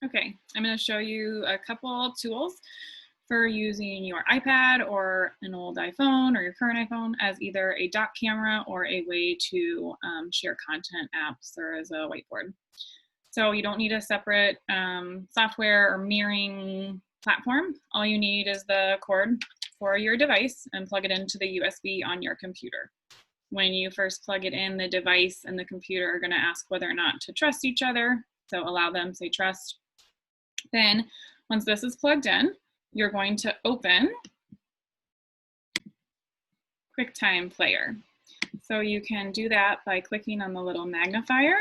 Okay, I'm going to show you a couple tools for using your iPad or an old iPhone or your current iPhone as either a dock camera or a way to share content apps or as a whiteboard. So you don't need a separate software or mirroring platform. All you need is the cord for your device and plug it into the USB on your computer. When you first plug it in, the device and the computer are going to ask whether or not to trust each other. So allow them, say trust. Then once this is plugged in, you're going to open Quicktime Player. So you can do that by clicking on the little magnifier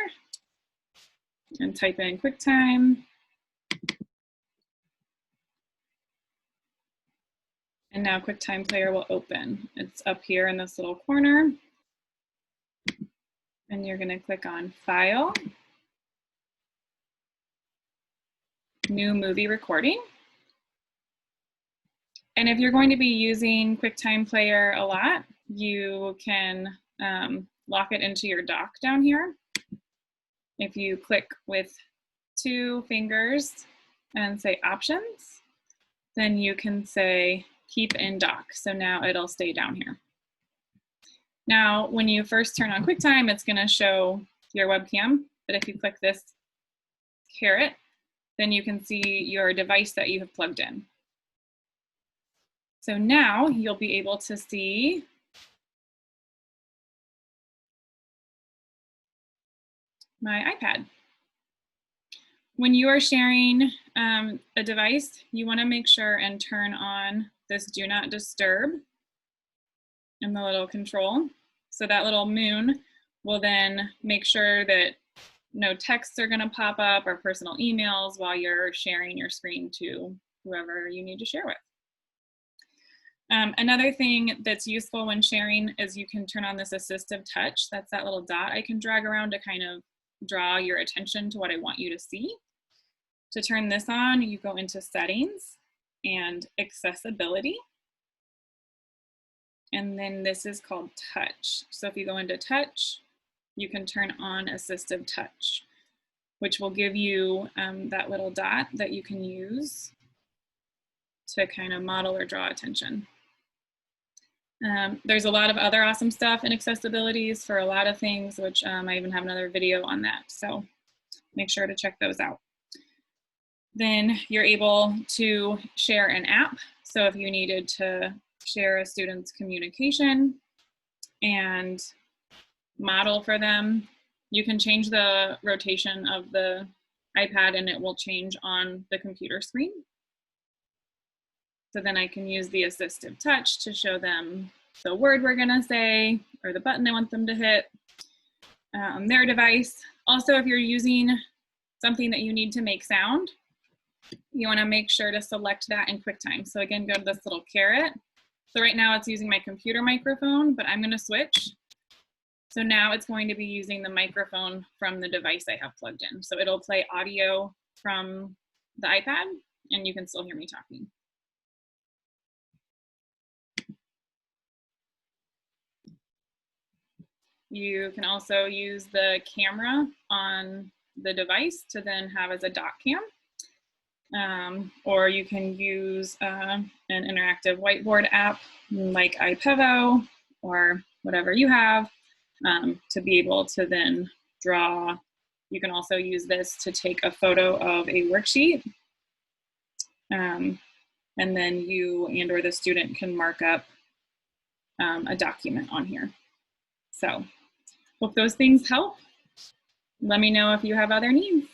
and type in QuickTime. And now QuickTime Player will open. It's up here in this little corner. And you're going to click on File, New Movie Recording. And if you're going to be using QuickTime Player a lot, you can lock it into your dock down here. If you click with 2 fingers and say Options, then you can say Keep in Dock. So now it'll stay down here. Now, when you first turn on QuickTime, it's going to show your webcam. But if you click this caret, then you can see your device that you have plugged in. So now you'll be able to see my iPad. When you are sharing a device, you want to make sure and turn on this Do Not Disturb in the little control. So that little moon will then make sure that no texts are going to pop up or personal emails while you're sharing your screen to whoever you need to share with. Another thing that's useful when sharing is you can turn on this Assistive Touch. That's that little dot I can drag around to kind of draw your attention to what I want you to see. To turn this on, you go into Settings and Accessibility. And then this is called Touch. So if you go into Touch, you can turn on Assistive Touch, which will give you that little dot that you can use to kind of model or draw attention. There's a lot of other awesome stuff in accessibilities for a lot of things, which I even have another video on that. So make sure to check those out. Then you're able to share an app. So if you needed to share a student's communication and model for them, you can change the rotation of the iPad and it will change on the computer screen. So then I can use the Assistive Touch to show them the word we're gonna say or the button I want them to hit on their device. Also, if you're using something that you need to make sound, you wanna make sure to select that in QuickTime. So again, go to this little caret. So right now it's using my computer microphone, but I'm gonna switch. So now it's going to be using the microphone from the device I have plugged in. So it'll play audio from the iPad and you can still hear me talking. You can also use the camera on the device to then have as a dock cam. Or you can use an interactive whiteboard app like iPad or whatever you have to be able to then draw. You can also use this to take a photo of a worksheet. And then you and or the student can mark up a document on here. So hope those things help. Let me know if you have other needs.